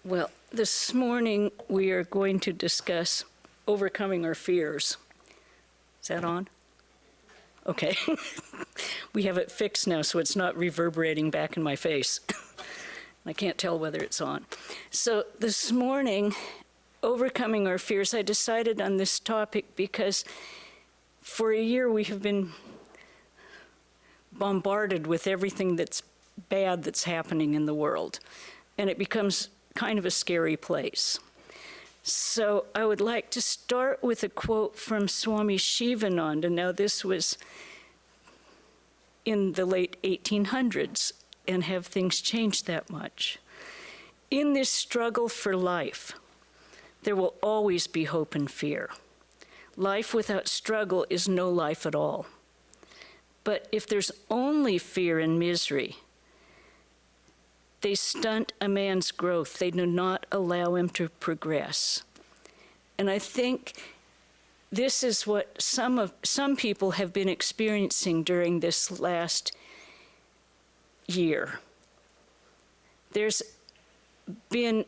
Well, this morning we are going to discuss overcoming our fears. Is that on? Okay. We have it fixed now, so it's not reverberating back in my face. I can't tell whether it's on. So this morning, overcoming our fears, I decided on this topic because for a year we have been bombarded with everything that's bad that's happening in the world, and it becomes kind of a scary place. So I would like to start with a quote from Swami Vivekananda. Now, this was in the late 1800s, and have things changed that much? In this struggle for life, there will always be hope and fear. Life without struggle is no life at all. But if there's only fear and misery, they stunt a man's growth. They do not allow him to progress. And I think this is what some people have been experiencing during this last year. There's been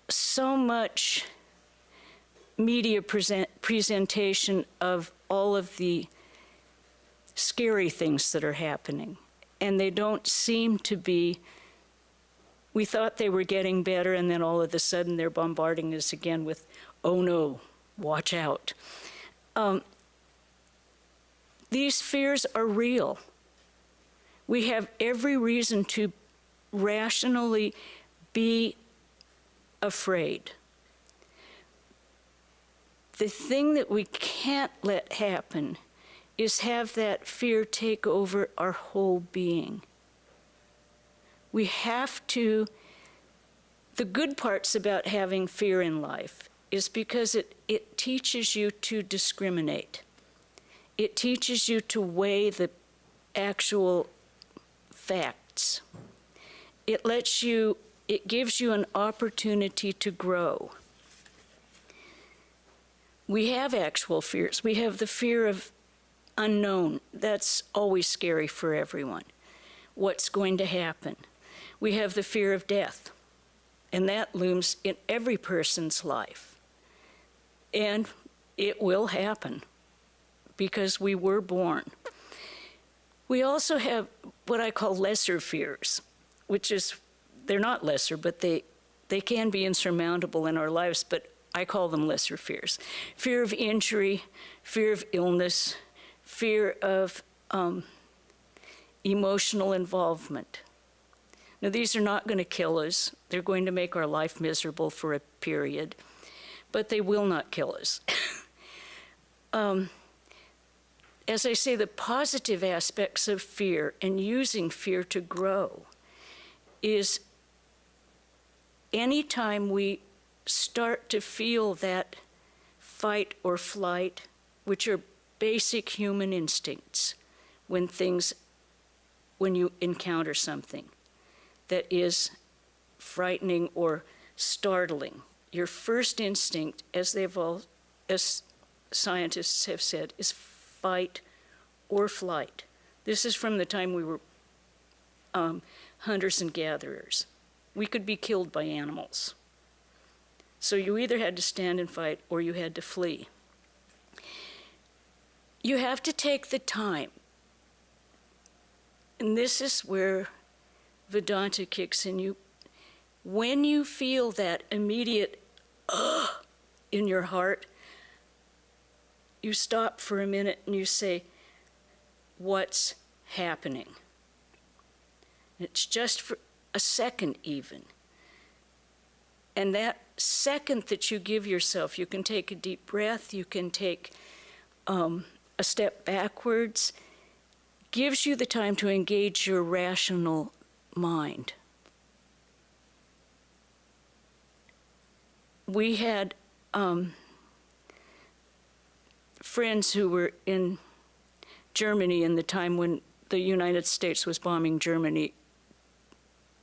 so much media presentation of all of the scary things that are happening, and they don't seem to be. We thought they were getting better, and then all of a sudden they're bombarding us again with, oh no, watch out. These fears are real. We have every reason to rationally be afraid. The thing that we can't let happen is have that fear take over our whole being. We have to, the good parts about having fear in life is because it teaches you to discriminate. It teaches you to weigh the actual facts. It gives you an opportunity to grow. We have actual fears. We have the fear of unknown. That's always scary for everyone. What's going to happen? We have the fear of death, and that looms in every person's life. And it will happen because we were born. We also have what I call lesser fears, which is, they're not lesser, but they can be insurmountable in our lives, but I call them lesser fears. Fear of injury, fear of illness, fear of emotional involvement. Now, these are not going to kill us. They're going to make our life miserable for a period, but they will not kill us. As I say, the positive aspects of fear and using fear to grow is anytime we start to feel that fight or flight, which are basic human instincts when you encounter something that is frightening or startling. Your first instinct, as scientists have said, is fight or flight. This is from the time we were hunters and gatherers. We could be killed by animals. So you either had to stand and fight or you had to flee. You have to take the time. And this is where Vedanta kicks in. When you feel that immediate in your heart, you stop for a minute and you say, what's happening? It's just for a second even. And that second that you give yourself, you can take a deep breath, you can take a step backwards, gives you the time to engage your rational mind. We had friends who were in Germany in the time when the United States was bombing Germany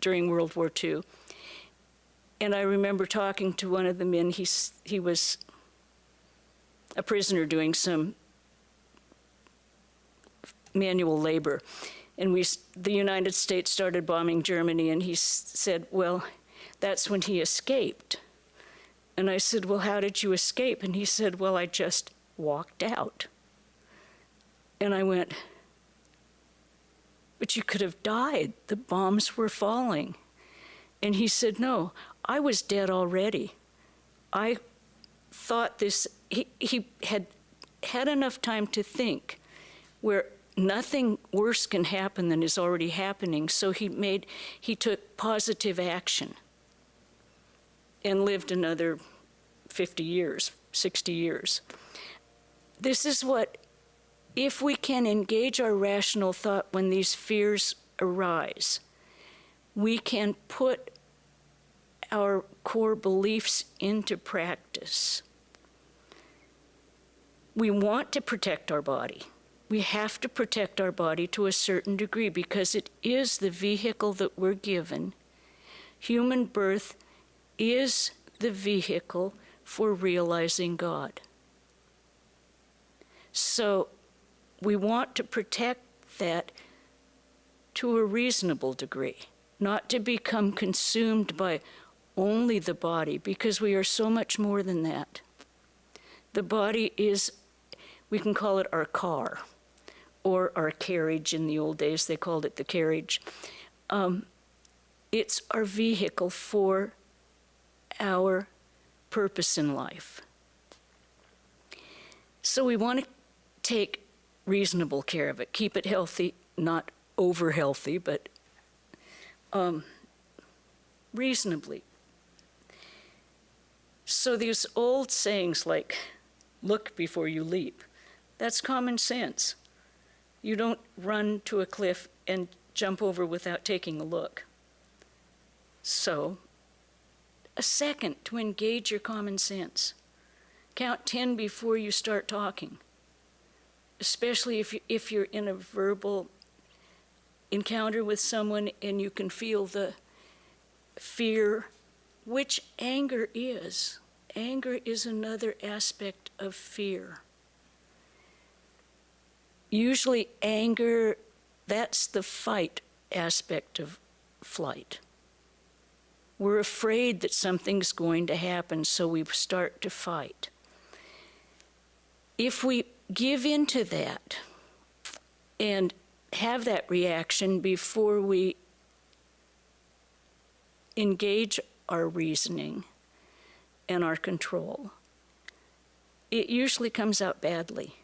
during World War II. And I remember talking to one of the men. He was a prisoner doing some manual labor. And the United States started bombing Germany, and he said, well, that's when he escaped. And I said, well, how did you escape? And he said, well, I just walked out. And I went, but you could have died. The bombs were falling. And he said, no, I was dead already. I thought this, he had enough time to think where nothing worse can happen than is already happening. So he took positive action and lived another 50 years, 60 years. This is what, if we can engage our rational thought when these fears arise, we can put our core beliefs into practice. We want to protect our body. We have to protect our body to a certain degree because it is the vehicle that we're given. Human birth is the vehicle for realizing God. So we want to protect that to a reasonable degree, not to become consumed by only the body, because we are so much more than that. The body is, we can call it our car, or our carriage. In the old days, they called it the carriage. It's our vehicle for our purpose in life. So we want to take reasonable care of it, keep it healthy, not over healthy, but reasonably. So these old sayings like, look before you leap, that's common sense. You don't run to a cliff and jump over without taking a look. So, a second to engage your common sense. Count 10 before you start talking, especially if you're in a verbal encounter with someone and you can feel the fear, which anger is. Anger is another aspect of fear. Usually anger, that's the fight aspect of flight. We're afraid that something's going to happen, so we start to fight. If we give into that and have that reaction before we engage our reasoning and our control, it usually comes out badly.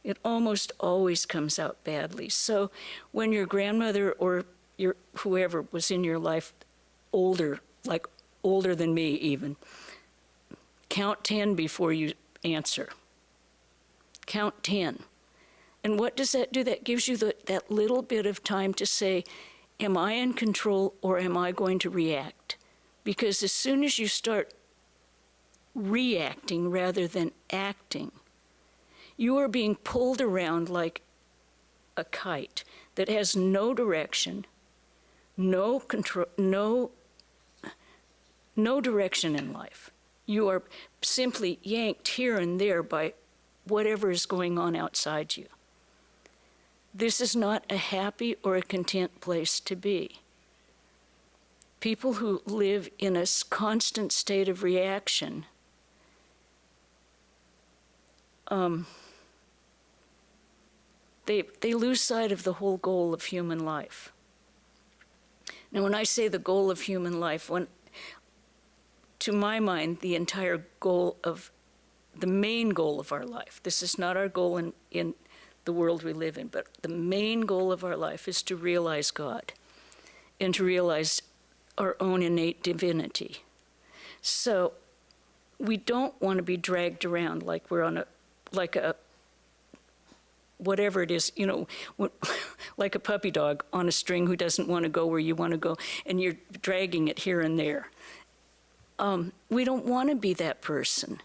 It almost always comes out badly. So when your grandmother or your whoever was in your life older, like older than me even, count 10 before you answer. Count 10. And what does that do? That gives you that little bit of time to say, am I in control or am I going to react? Because as soon as you start reacting rather than acting, you are being pulled around like a kite that has no direction, no control, no direction in life. You are simply yanked here and there by whatever is going on outside you. This is not a happy or a content place to be. People who live in a constant state of reaction they lose sight of the whole goal of human life. Now, when I say the goal of human life, to my mind, the main goal of our life, this is not our goal in the world we live in, but the main goal of our life is to realize God and to realize our own innate divinity. So we don't want to be dragged around like we're on a whatever it is, like a puppy dog on a string who doesn't want to go where you want to go, and you're dragging it here and there. We don't want to be that person.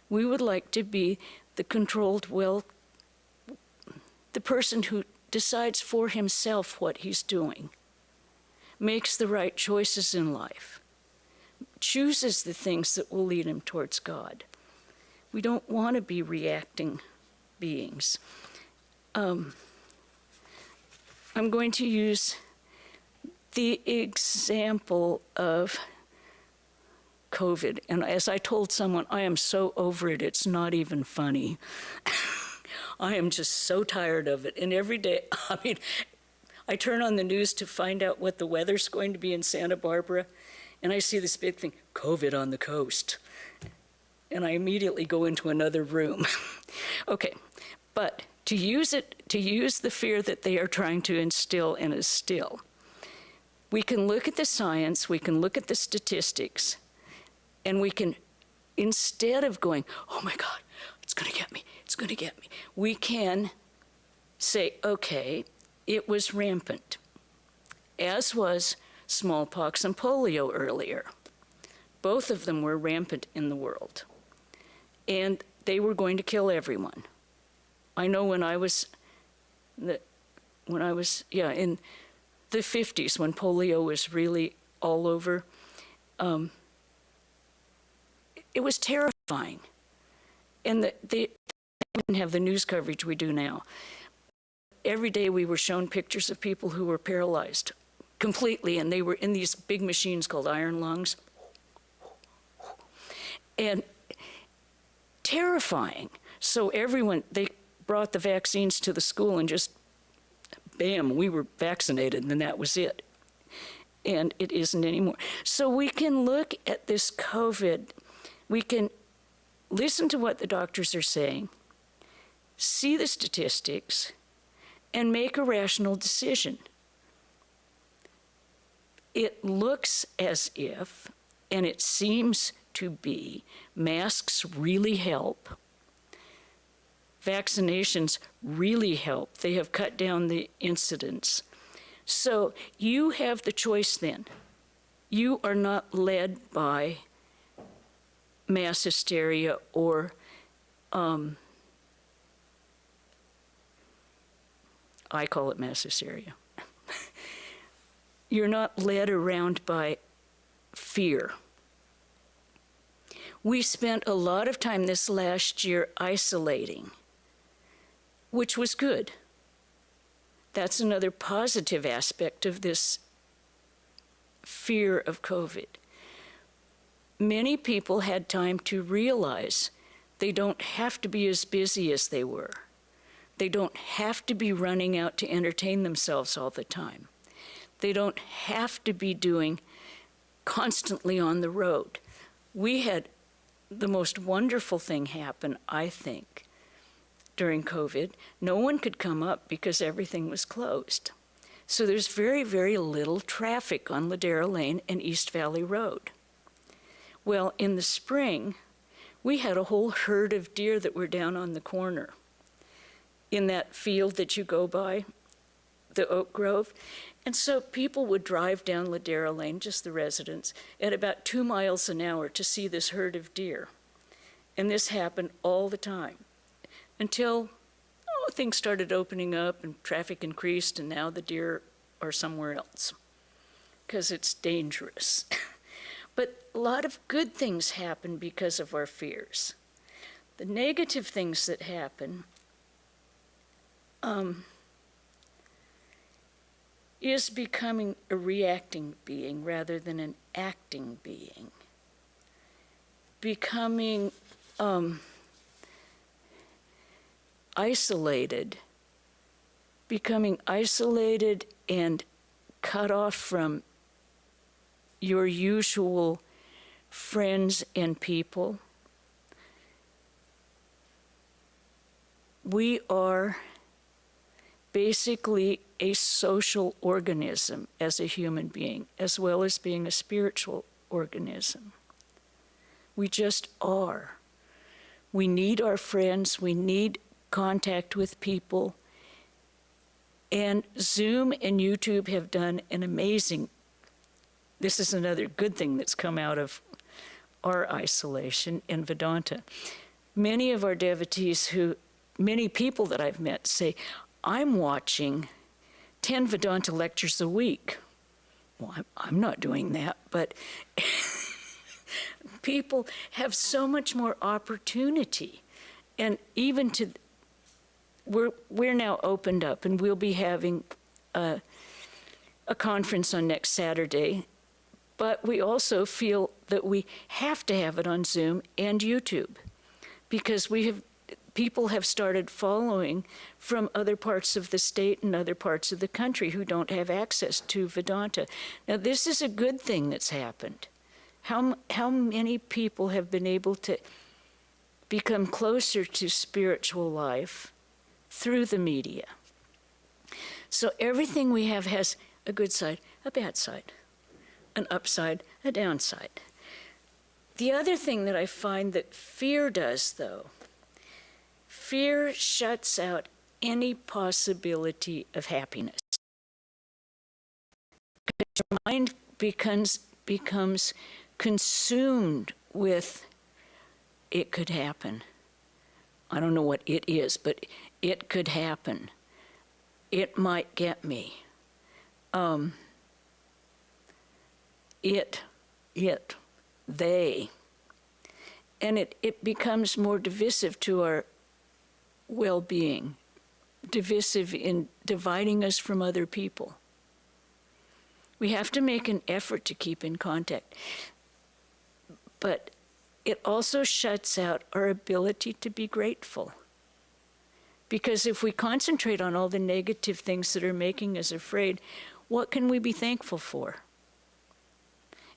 We would like to be the controlled, the person who decides for himself what he's doing, makes the right choices in life, chooses the things that will lead him towards God. We don't want to be reacting beings. I'm going to use the example of COVID, and as I told someone, I am so over it, it's not even funny. I am just so tired of it. And every day, I mean, I turn on the news to find out what the weather's going to be in Santa Barbara, and I see this big thing, COVID on the coast. And I immediately go into another room. Okay, but to use the fear that they are trying to instill in us still, we can look at the science, we can look at the statistics, and we can, instead of going, oh my God, it's gonna get me, it's gonna get me, we can say, okay, it was rampant, as was smallpox and polio earlier. Both of them were rampant in the world, and they were going to kill everyone. I know when I was in the 50s, when polio was really all over, it was terrifying. And they didn't have the news coverage we do now. Every day we were shown pictures of people who were paralyzed completely, and they were in these big machines called iron lungs. And terrifying. So everyone, they brought the vaccines to the school and just, bam, we were vaccinated, and that was it. And it isn't anymore. So we can look at this COVID, we can listen to what the doctors are saying, see the statistics, and make a rational decision. It looks as if, and it seems to be, masks really help. Vaccinations really help. They have cut down the incidence. So you have the choice then. You are not led by mass hysteria or I call it mass hysteria. You're not led around by fear. We spent a lot of time this last year isolating, which was good. That's another positive aspect of this fear of COVID. Many people had time to realize they don't have to be as busy as they were. They don't have to be running out to entertain themselves all the time. They don't have to be doing constantly on the road. We had the most wonderful thing happen, I think, during COVID. No one could come up because everything was closed. So there's very, very little traffic on Ladera Lane and East Valley Road. Well, in the spring, we had a whole herd of deer that were down on the corner in that field that you go by, the Oak Grove. And so people would drive down Ladera Lane, just the residents, at about 2 miles an hour to see this herd of deer. And this happened all the time until things started opening up and traffic increased, and now the deer are somewhere else because it's dangerous. But a lot of good things happen because of our fears. The negative things that happen is becoming a reacting being rather than an acting being. Becoming isolated and cut off from your usual friends and people. We are basically a social organism as a human being, as well as being a spiritual organism. We just are. We need our friends, we need contact with people, and Zoom and YouTube have done an amazing, this is another good thing that's come out of our isolation in Vedanta. Many of our devotees many people that I've met say, I'm watching 10 Vedanta lectures a week. Well, I'm not doing that, but people have so much more opportunity. And even we're now opened up, and we'll be having a a conference on next Saturday, but we also feel that we have to have it on Zoom and YouTube because people have started following from other parts of the state and other parts of the country who don't have access to Vedanta. Now, this is a good thing that's happened. How many people have been able to become closer to spiritual life through the media? So everything we have has a good side, a bad side, an upside, a downside. The other thing that I find that fear does, though, fear shuts out any possibility of happiness. Your mind becomes consumed with, it could happen. I don't know what it is, but it could happen. It might get me. They. And it becomes more divisive to our well-being, divisive in dividing us from other people. We have to make an effort to keep in contact. But it also shuts out our ability to be grateful. Because if we concentrate on all the negative things that are making us afraid, what can we be thankful for?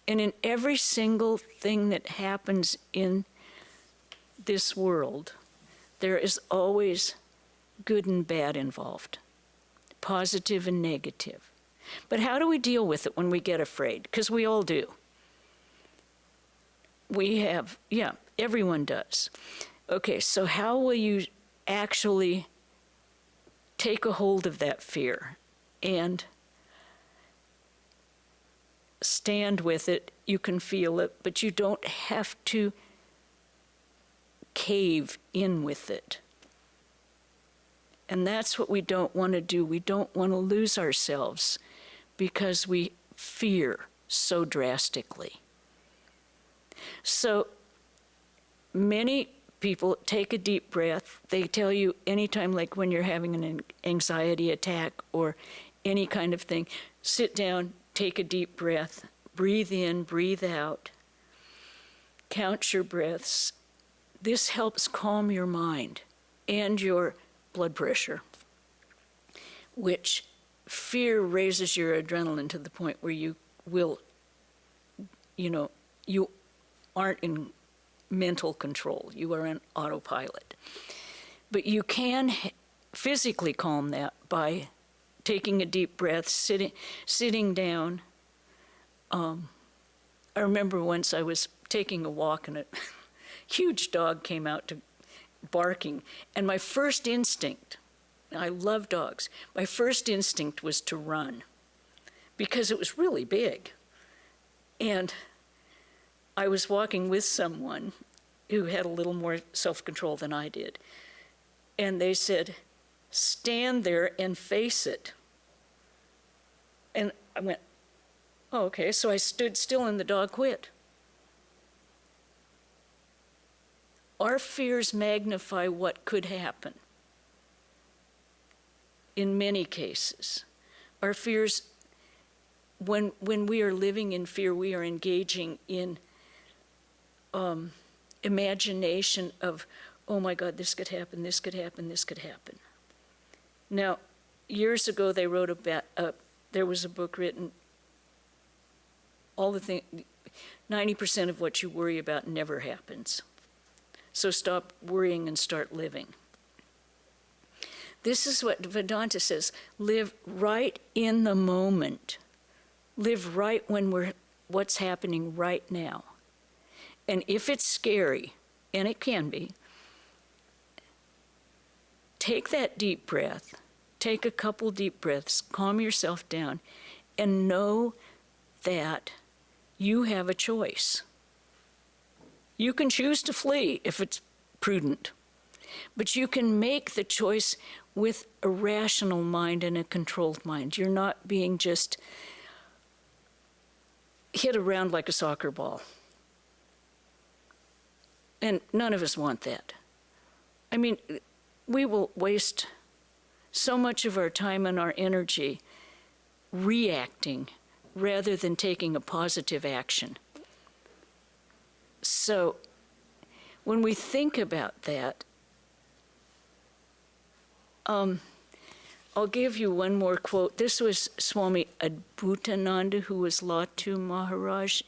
And in every single thing that happens in this world, there is always good and bad involved, positive and negative. But how do we deal with it when we get afraid? Because we all do. Everyone does. Okay, so how will you actually take a hold of that fear and stand with it? You can feel it, but you don't have to cave in with it. And that's what we don't want to do. We don't want to lose ourselves because we fear so drastically. So many people take a deep breath. They tell you anytime, like when you're having an anxiety attack or any kind of thing, sit down, take a deep breath, breathe in, breathe out, count your breaths. This helps calm your mind and your blood pressure, which fear raises your adrenaline to the point where you will, you aren't in mental control. You are on autopilot. But you can physically calm that by taking a deep breath, sitting down. I remember once I was taking a walk and a huge dog came out to barking, and my first instinct, I love dogs, my first instinct was to run because it was really big. And I was walking with someone who had a little more self-control than I did. And they said, stand there and face it. And I went, oh, okay. So I stood still and the dog quit. Our fears magnify what could happen. In many cases, our fears, when we are living in fear, we are engaging in imagination of, oh my God, this could happen, this could happen, this could happen. Now, years ago, they wrote about, there was a book written, all the things, 90% of what you worry about never happens. So stop worrying and start living. This is what Vedanta says, live right in the moment. Live right when what's happening right now. And if it's scary, and it can be, take that deep breath, take a couple deep breaths, calm yourself down, and know that you have a choice. You can choose to flee if it's prudent, but you can make the choice with a rational mind and a controlled mind. You're not being just hit around like a soccer ball. And none of us want that. I mean, we will waste so much of our time and our energy reacting rather than taking a positive action. So when we think about that, I'll give you one more quote. This was Swami Adbhutananda, who was Latu Maharaj,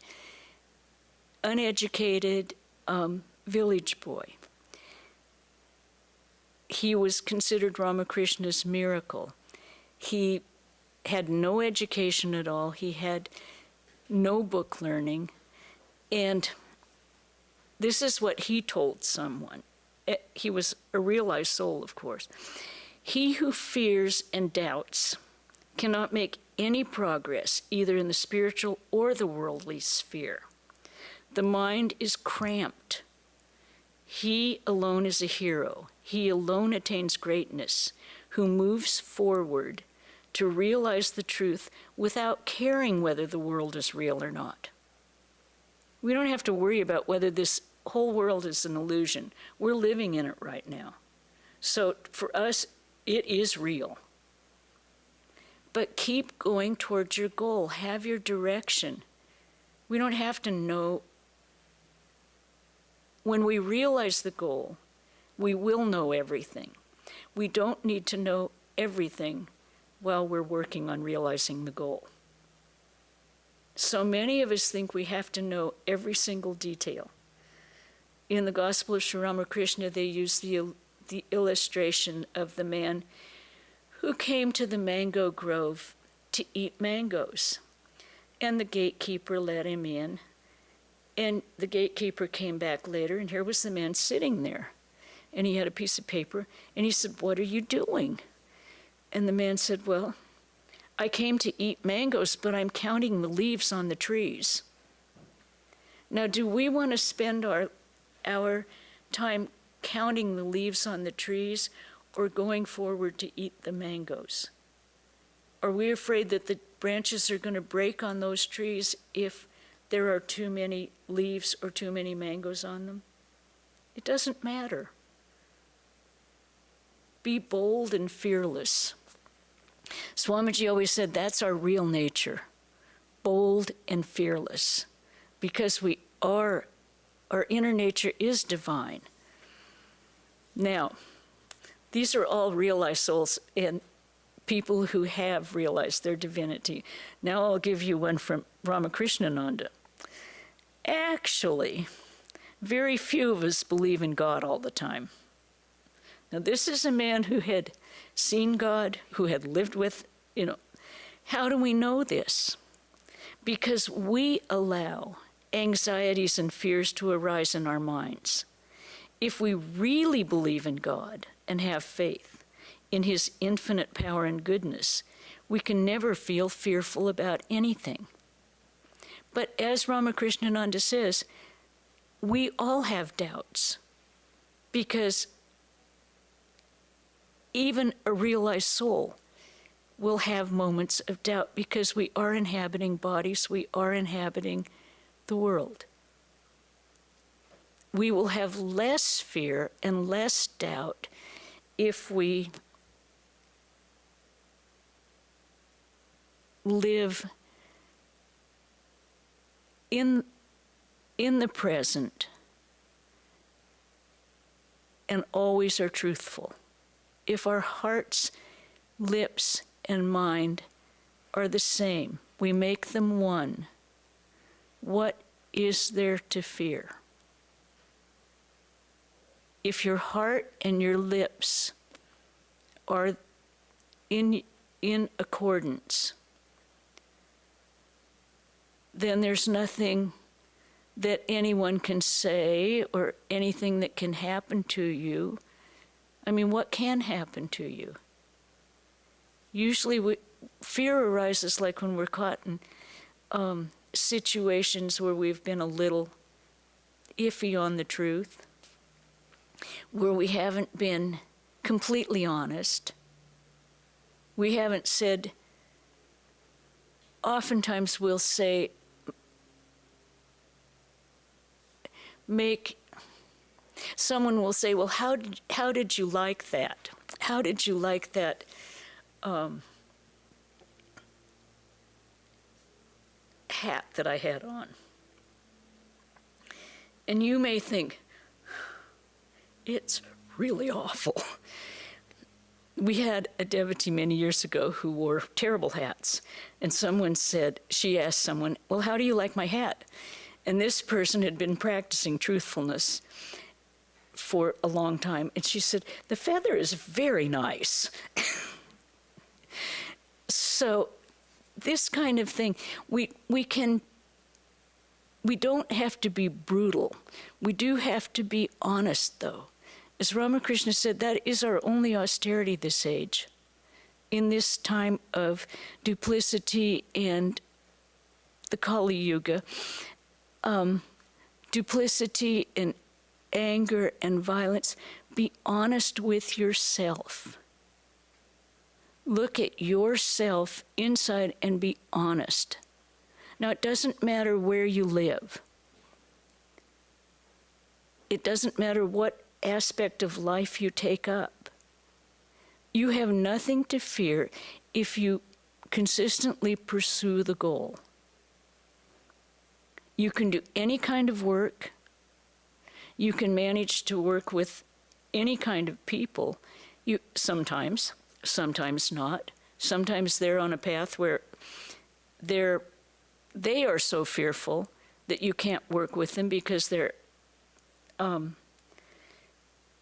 uneducated village boy. He was considered Ramakrishna's miracle. He had no education at all. He had no book learning. And this is what he told someone. He was a realized soul, of course. He who fears and doubts cannot make any progress either in the spiritual or the worldly sphere. The mind is cramped. He alone is a hero. He alone attains greatness, who moves forward to realize the truth without caring whether the world is real or not. We don't have to worry about whether this whole world is an illusion. We're living in it right now. So for us, it is real. But keep going towards your goal. Have your direction. We don't have to know. When we realize the goal, we will know everything. We don't need to know everything while we're working on realizing the goal. So many of us think we have to know every single detail. In the Gospel of Sri Ramakrishna, they use the illustration of the man who came to the mango grove to eat mangoes. And the gatekeeper let him in. And the gatekeeper came back later, and here was the man sitting there. And he had a piece of paper, and he said, "What are you doing?" And the man said, "Well, I came to eat mangoes, but I'm counting the leaves on the trees." Now, do we want to spend our time counting the leaves on the trees or going forward to eat the mangoes? Are we afraid that the branches are going to break on those trees if there are too many leaves or too many mangoes on them? It doesn't matter. Be bold and fearless. Swamiji always said that's our real nature, bold and fearless, because our inner nature is divine. Now, these are all realized souls and people who have realized their divinity. Now I'll give you one from Ramakrishnananda. Actually, very few of us believe in God all the time. Now, this is a man who had seen God, who had lived with, How do we know this? Because we allow anxieties and fears to arise in our minds. If we really believe in God and have faith in His infinite power and goodness, we can never feel fearful about anything. But as Ramakrishnananda says, we all have doubts, because even a realized soul will have moments of doubt, because we are inhabiting bodies, we are inhabiting the world. We will have less fear and less doubt if we live in the present and always are truthful. If our hearts, lips, and mind are the same, we make them one, what is there to fear? If your heart and your lips are in accordance, then there's nothing that anyone can say or anything that can happen to you. I mean, what can happen to you? Usually fear arises like when we're caught in situations where we've been a little iffy on the truth, where we haven't been completely honest. We haven't said, oftentimes we'll say, someone will say, well, how did you like that? How did you like that hat that I had on. And you may think, it's really awful. We had a devotee many years ago who wore terrible hats. And she asked someone, well, how do you like my hat? And this person had been practicing truthfulness for a long time. And she said, the feather is very nice. So this kind of thing, we don't have to be brutal. We do have to be honest, though. As Ramakrishna said, that is our only austerity this age. In this time of duplicity and the Kali Yuga, duplicity and anger and violence, be honest with yourself. Look at yourself inside and be honest. Now, it doesn't matter where you live. It doesn't matter what aspect of life you take up. You have nothing to fear if you consistently pursue the goal. You can do any kind of work. You can manage to work with any kind of people. Sometimes not. Sometimes they're on a path where they are so fearful that you can't work with them because they're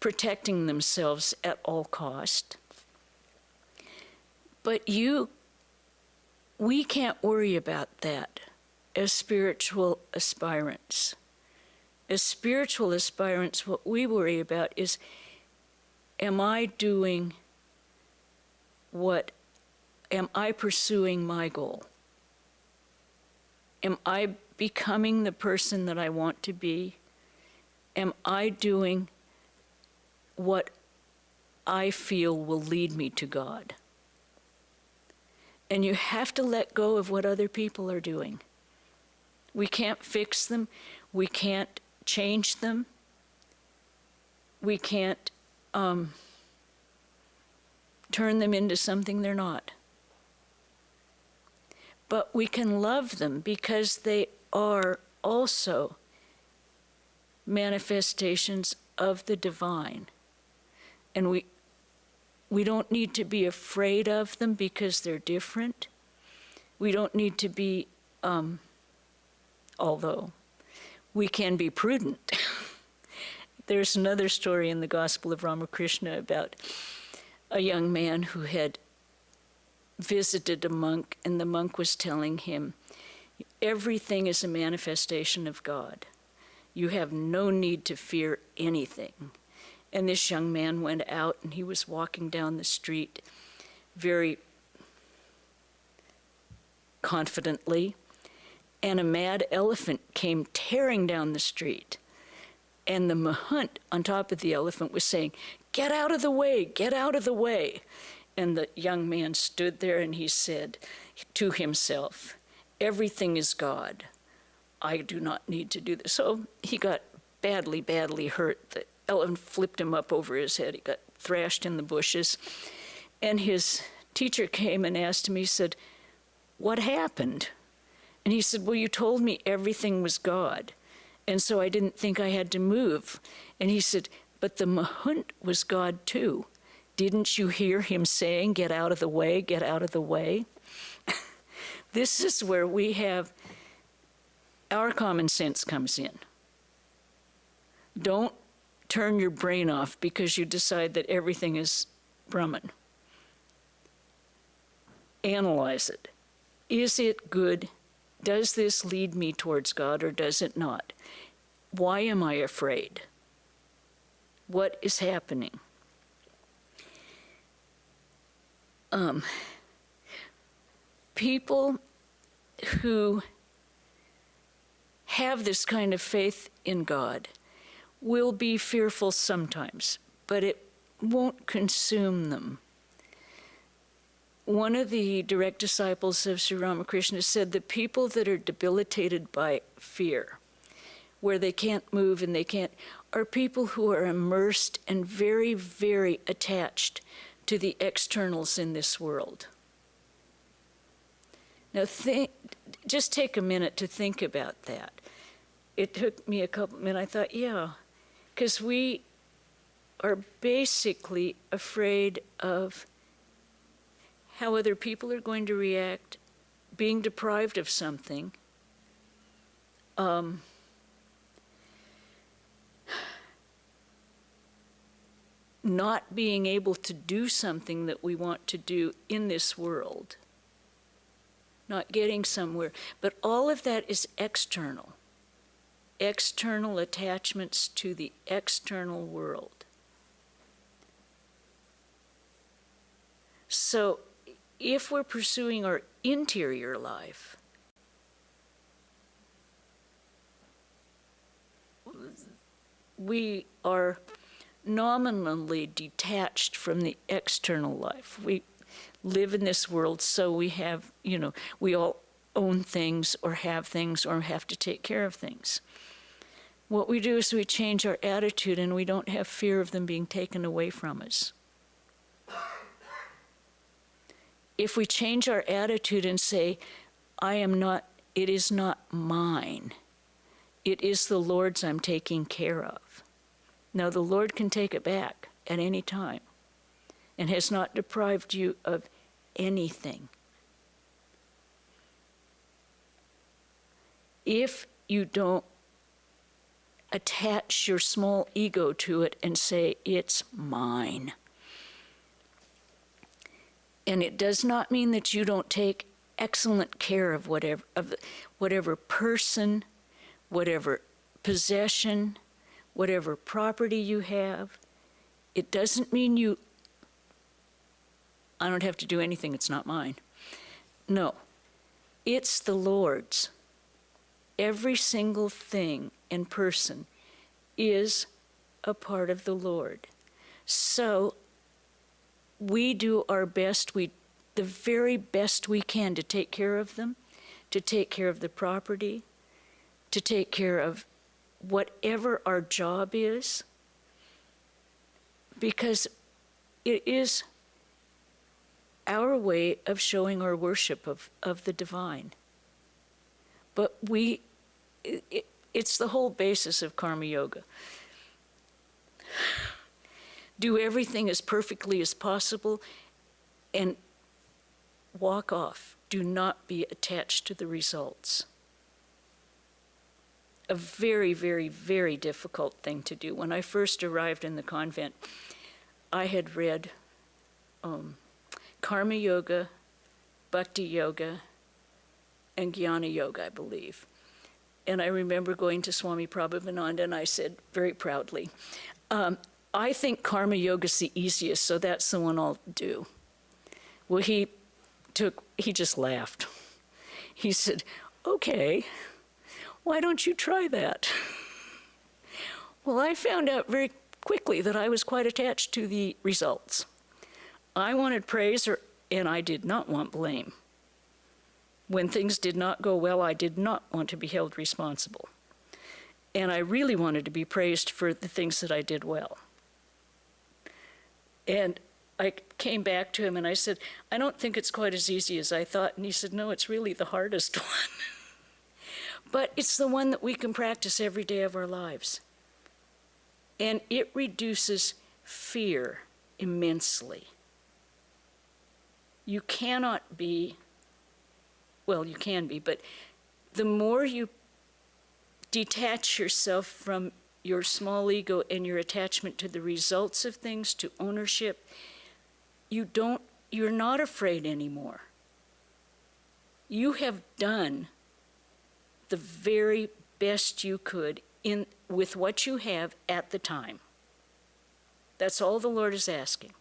protecting themselves at all cost. But we can't worry about that as spiritual aspirants. As spiritual aspirants, what we worry about is, am I pursuing my goal? Am I becoming the person that I want to be? Am I doing what I feel will lead me to God? And you have to let go of what other people are doing. We can't fix them. We can't change them. We can't turn them into something they're not. But we can love them because they are also manifestations of the divine. And we don't need to be afraid of them because they're different. We don't need to be, although we can be prudent. There's another story in the Gospel of Ramakrishna about a young man who had visited a monk, and the monk was telling him, everything is a manifestation of God. You have no need to fear anything. And this young man went out, and he was walking down the street very confidently, and a mad elephant came tearing down the street. And the Mahunt on top of the elephant was saying, "Get out of the way, get out of the way." And the young man stood there and he said to himself, "Everything is God. I do not need to do this." So he got badly, badly hurt. The elephant flipped him up over his head. He got thrashed in the bushes. And his teacher came and asked him, he said, "What happened?" And he said, "Well, you told me everything was God, and so I didn't think I had to move." And he said, "But the Mahunt was God too. Didn't you hear him saying, 'Get out of the way, get out of the way'?" This is where our common sense comes in. Don't turn your brain off because you decide that everything is Brahman. Analyze it. Is it good? Does this lead me towards God or does it not? Why am I afraid? What is happening? People who have this kind of faith in God will be fearful sometimes, but it won't consume them. One of the direct disciples of Sri Ramakrishna said the people that are debilitated by fear, where they can't move and they can't, are people who are immersed and very, very attached to the externals in this world. Now just take a minute to think about that. It took me a couple minutes. I thought, yeah, because we are basically afraid of how other people are going to react, being deprived of something. Not being able to do something that we want to do in this world, not getting somewhere. But all of that is external attachments to the external world. So if we're pursuing our interior life, we are nominally detached from the external life. We live in this world, so we have, we all own things or have to take care of things. What we do is we change our attitude, and we don't have fear of them being taken away from us. If we change our attitude and say, it is not mine, it is the Lord's I'm taking care of. Now, the Lord can take it back at any time and has not deprived you of anything. If you don't attach your small ego to it and say, it's mine. And it does not mean that you don't take excellent care of whatever person, whatever possession, whatever property you have. It doesn't mean I don't have to do anything, it's not mine. No, it's the Lord's. Every single thing and person is a part of the Lord. So we do our best, the very best we can to take care of them, to take care of the property, to take care of whatever our job is, because it is our way of showing our worship of the divine. But it's the whole basis of karma yoga. Do everything as perfectly as possible and walk off. Do not be attached to the results. A very, very, very difficult thing to do. When I first arrived in the convent, I had read Karma Yoga, Bhakti Yoga, and Jnana Yoga, I believe. And I remember going to Swami Pravrajika and I said very proudly, I think Karma Yoga's the easiest, so that's the one I'll do. Well, he just laughed. He said, okay, why don't you try that? Well, I found out very quickly that I was quite attached to the results. I wanted praise, and I did not want blame. When things did not go well, I did not want to be held responsible. And I really wanted to be praised for the things that I did well. And I came back to him and I said, I don't think it's quite as easy as I thought. And he said, no, it's really the hardest one. But it's the one that we can practice every day of our lives. And it reduces fear immensely. You cannot be, well, you can be, but the more you detach yourself from your small ego and your attachment to the results of things, to ownership, you're not afraid anymore. You have done the very best you could with what you have at the time. That's all the Lord is asking.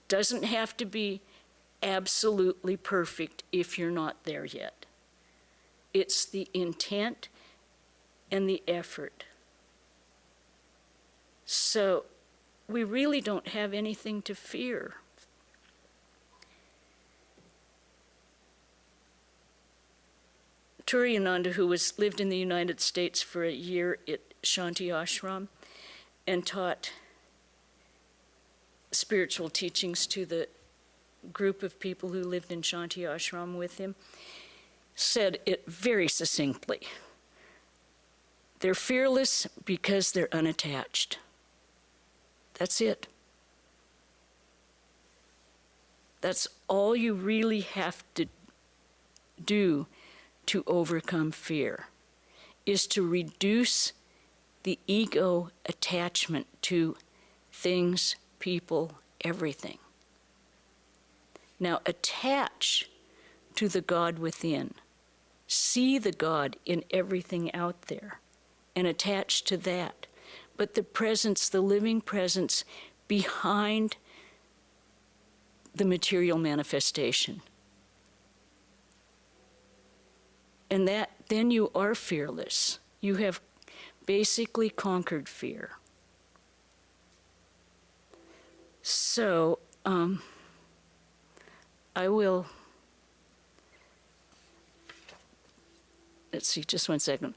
Doesn't have to be absolutely perfect if you're not there yet. It's the intent and the effort. So we really don't have anything to fear. Turiyananda, who lived in the United States for a year at Shanti Ashram and taught spiritual teachings to the group of people who lived in Shanti Ashram with him, said it very succinctly. They're fearless because they're unattached. That's it. That's all you really have to do to overcome fear, is to reduce the ego attachment to things, people, everything. Now attach to the God within. See the God in everything out there and attach to that. But the presence, the living presence behind the material manifestation. And that, then you are fearless. You have basically conquered fear. So, I will, let's see, just one second.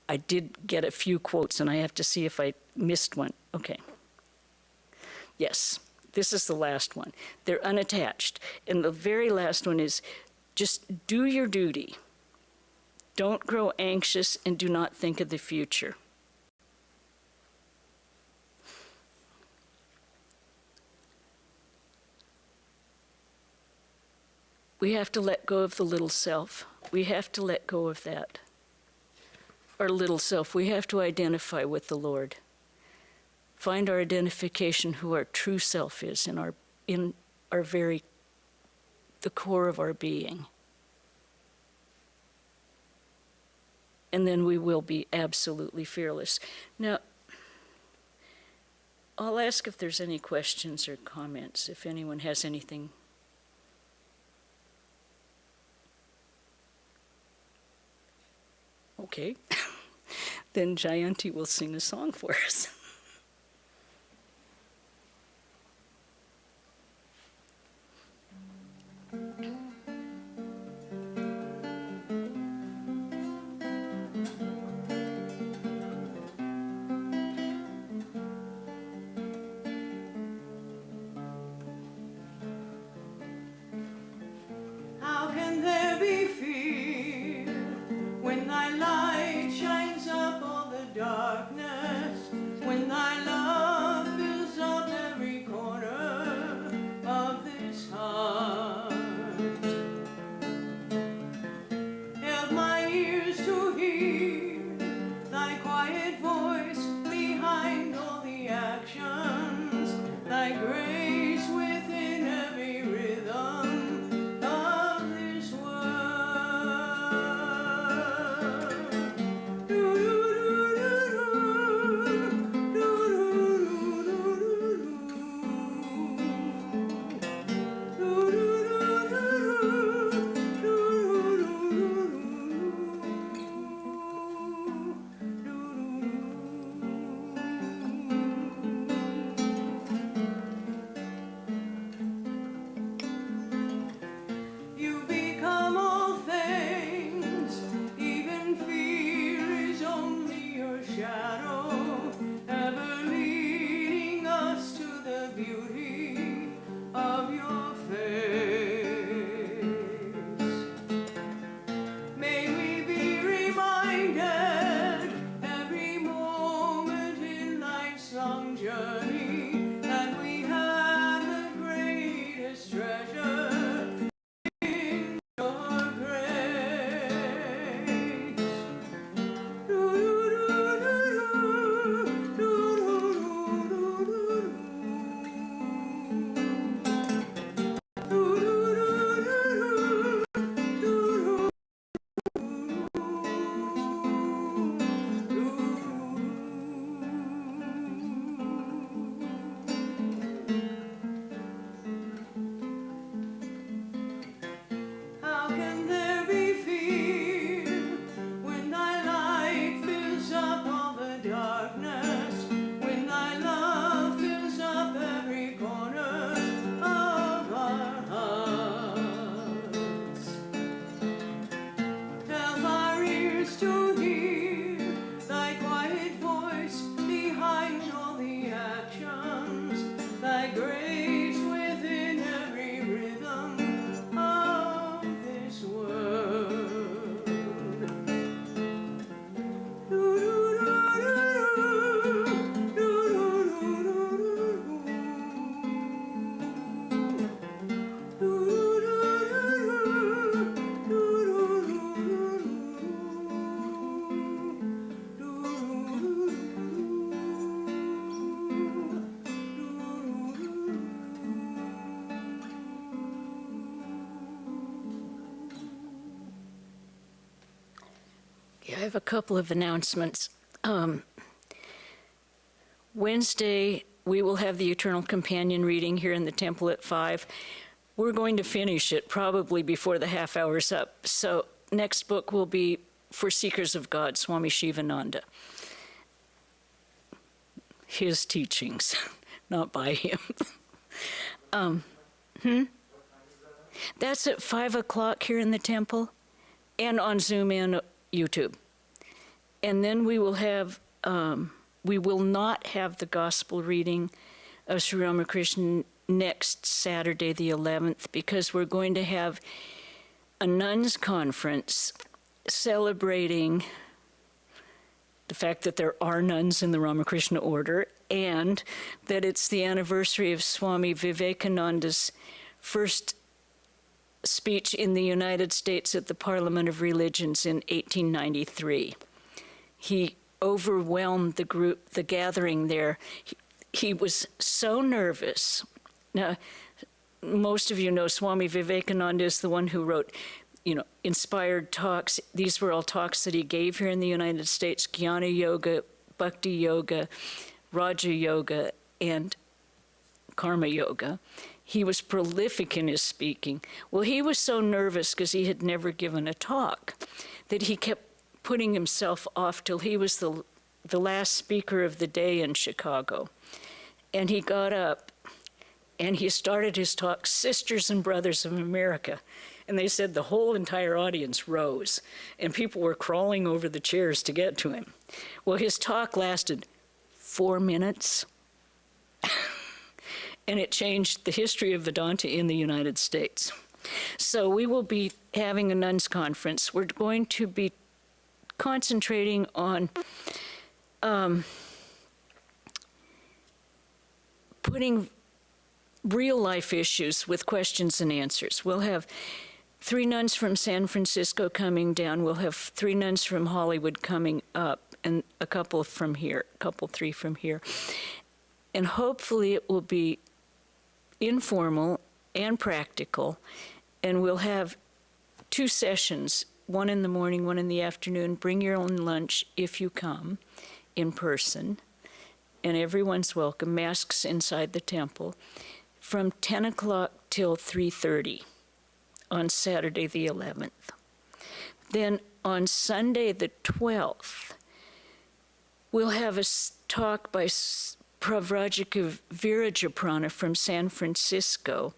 I did get a few quotes, and I have to see if I missed one. Okay. Yes, this is the last one. They're unattached. And the very last one is, just do your duty. Don't grow anxious and do not think of the future. We have to let go of the little self. We have to let go of that. Our little self. We have to identify with the Lord. Find our identification, who our true self is in our very, the core of our being. And then we will be absolutely fearless. Now, I'll ask if there's any questions or comments, if anyone has anything. Okay. Then Jayanti will sing a song for us. How can there be fear when thy light shines up all the darkness? When Yeah, I have a couple of announcements. Wednesday, we will have the Eternal Companion reading here in the temple at 5. We're going to finish it probably before the half hour's up. So next book will be For Seekers of God, Swami Shivananda. His teachings, not by him. That's at 5 o'clock here in the temple and on Zoom and YouTube. And then we will have, we will not have the gospel reading of Sri Ramakrishna next Saturday, the 11th, because we're going to have a nuns conference celebrating the fact that there are nuns in the Ramakrishna order and that it's the anniversary of Swami Vivekananda's first speech in the United States at the Parliament of Religions in 1893. He overwhelmed the group, the gathering there. He was so nervous. Now, most of you know Swami Vivekananda is the one who wrote, inspired talks. These were all talks that he gave here in the United States: Jnana Yoga, Bhakti Yoga, Raja Yoga, and Karma Yoga. He was prolific in his speaking. Well, he was so nervous because he had never given a talk that he kept putting himself off till he was the last speaker of the day in Chicago. And he got up and he started his talk, Sisters and Brothers of America. And they said the whole entire audience rose, and people were crawling over the chairs to get to him. Well, his talk lasted 4 minutes, and it changed the history of Vedanta in the United States. So we will be having a nuns conference. We're going to be concentrating on putting real-life issues with questions and answers. We'll have 3 nuns from San Francisco coming down. We'll have 3 nuns from Hollywood coming up, and a couple 3 from here. And hopefully it will be informal and practical, and we'll have 2 sessions, one in the morning, one in the afternoon. Bring your own lunch if you come in person, and everyone's welcome. Masks inside the temple, from 10 o'clock till 3:30 on Saturday the 11th. Then on Sunday the 12th, we'll have a talk by Pravrajika Krishnaprana from San Francisco,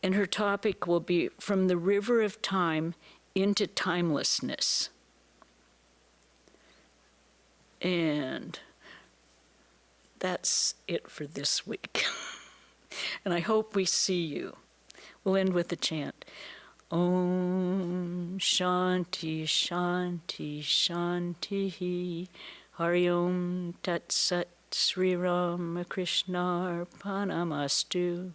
and her topic will be From the River of Time into Timelessness. And that's it for this week. And I hope we see you. We'll end with a chant. Om Shanti Shanti Shanti Hari Om Tat Sat Sri Ramakrishna Arpanamastu.